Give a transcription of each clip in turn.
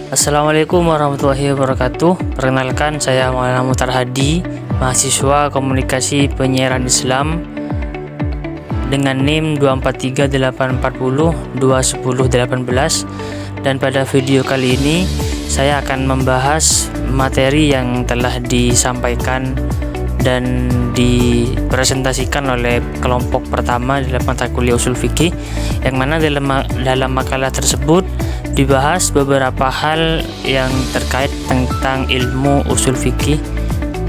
Assalamualaikum warahmatullahi wabarakatuh. Perkenalkan, saya Maulana Muhtar Hadi, mahasiswa Komunikasi Penyiaran Islam dengan NIM 243840210818. Dan pada video kali ini saya akan membahas materi yang telah disampaikan dan dipresentasikan oleh kelompok pertama dalam mata kuliah usul fikih, yang mana dalam makalah tersebut dibahas beberapa hal yang terkait tentang ilmu usul fikih,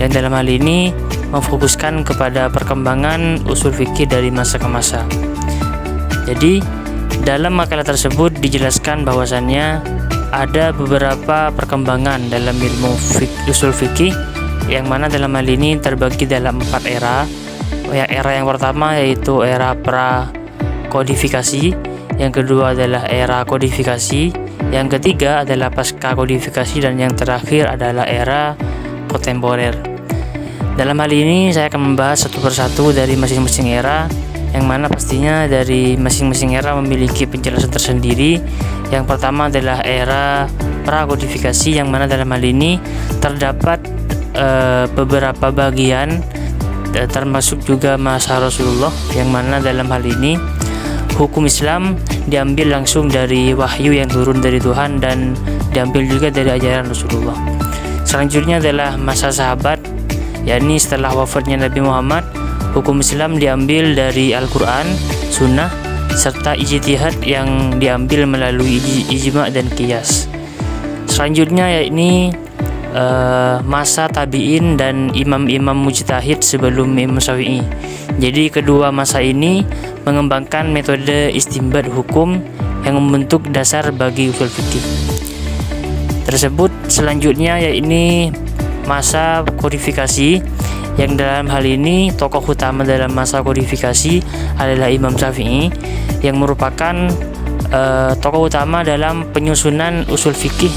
dan dalam hal ini memfokuskan kepada perkembangan usul fikih dari masa ke masa. Jadi dalam makalah tersebut dijelaskan bahwasannya ada beberapa perkembangan dalam ilmu usul fikih, yang mana dalam hal ini terbagi dalam 4 era. Era yang pertama yaitu era pra-kodifikasi, yang kedua adalah era kodifikasi, yang ketiga adalah pasca kodifikasi, dan yang terakhir adalah era kontemporer. Dalam hal ini saya akan membahas satu persatu dari masing-masing era, yang mana pastinya dari masing-masing era memiliki penjelasan tersendiri. Yang pertama adalah era pra-kodifikasi, yang mana dalam hal ini terdapat beberapa bagian termasuk juga masa Rasulullah, yang mana dalam hal ini hukum Islam diambil langsung dari wahyu yang turun dari Tuhan dan diambil juga dari ajaran Rasulullah. Selanjutnya adalah masa sahabat, yakni setelah wafatnya Nabi Muhammad, hukum Islam diambil dari Al-Quran, Sunnah, serta ijtihad yang diambil melalui ijma' dan qiyas. Selanjutnya yakni masa tabi'in dan imam-imam mujtahid sebelum Imam Syafi'i. Jadi kedua masa ini mengembangkan metode istinbat hukum yang membentuk dasar bagi usul fikih tersebut. Selanjutnya yakni masa kodifikasi, yang dalam hal ini tokoh utama dalam masa kodifikasi adalah Imam Syafi'i, yang merupakan tokoh utama dalam penyusunan usul fikih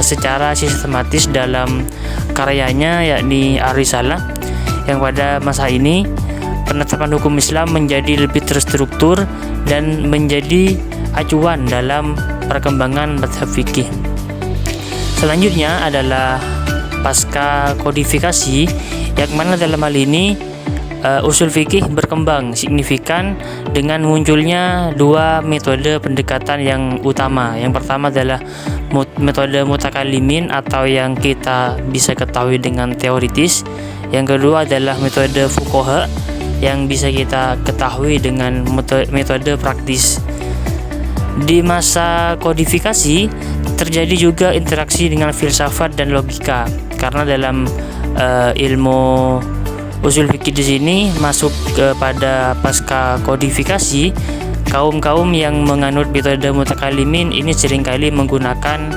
secara sistematis dalam karyanya yakni Ar-Risalah, yang pada masa ini penetapan hukum Islam menjadi lebih terstruktur dan menjadi acuan dalam perkembangan mazhab fikih. Selanjutnya adalah pasca kodifikasi, yang mana dalam hal ini usul fikih berkembang signifikan dengan munculnya dua metode pendekatan yang utama. Yang pertama adalah metode mutakalimin atau yang kita bisa ketahui dengan teoritis. Yang kedua adalah metode fuqaha yang bisa kita ketahui dengan metode praktis. Di masa kodifikasi terjadi juga interaksi dengan filsafat dan logika, karena dalam ilmu usul fikih di sini masuk kepada pasca kodifikasi. Kaum-kaum yang menganut metode mutakalimin ini seringkali menggunakan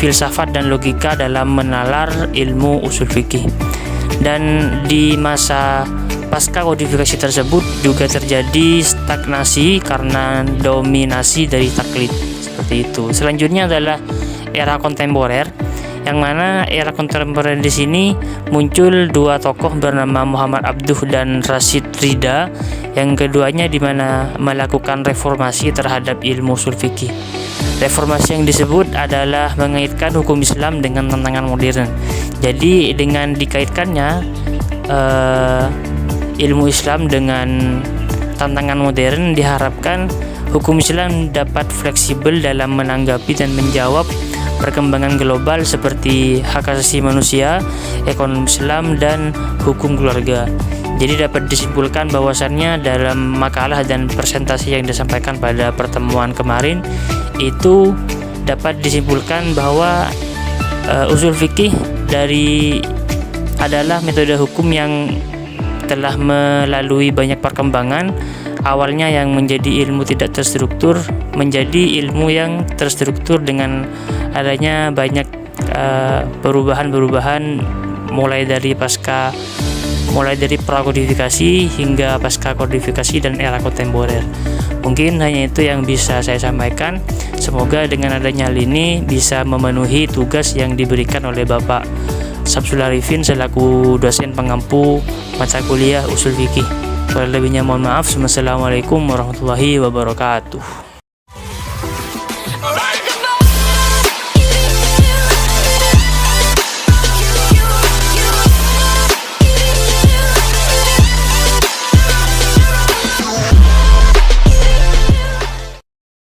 filsafat dan logika dalam menalar ilmu usul fikih. Dan di masa pasca kodifikasi tersebut juga terjadi stagnasi karena dominasi dari taklid, seperti itu. Selanjutnya adalah era kontemporer, yang mana era kontemporer di sini muncul dua tokoh bernama Muhammad Abduh dan Rashid Ridha, yang keduanya di mana melakukan reformasi terhadap ilmu usul fikih. Reformasi yang disebut adalah mengaitkan hukum Islam dengan tantangan modern. Jadi dengan dikaitkannya ilmu Islam dengan tantangan modern, diharapkan hukum Islam dapat fleksibel dalam menanggapi dan menjawab perkembangan global seperti hak asasi manusia, ekonomi Islam, dan hukum keluarga. Jadi dapat disimpulkan bahwasannya dalam makalah dan presentasi yang disampaikan pada pertemuan kemarin itu dapat disimpulkan bahwa usul fikih adalah metode hukum yang telah melalui banyak perkembangan. Awalnya yang menjadi ilmu tidak terstruktur menjadi ilmu yang terstruktur dengan adanya banyak perubahan-perubahan mulai dari prakodifikasi hingga pasca kodifikasi dan era kontemporer. Mungkin hanya itu yang bisa saya sampaikan. Semoga dengan adanya hal ini bisa memenuhi tugas yang diberikan oleh Bapak Samsul Arifin selaku dosen pengampu mata kuliah usul fikih. Kurang lebihnya mohon maaf. Wassalamualaikum warahmatullahi wabarakatuh.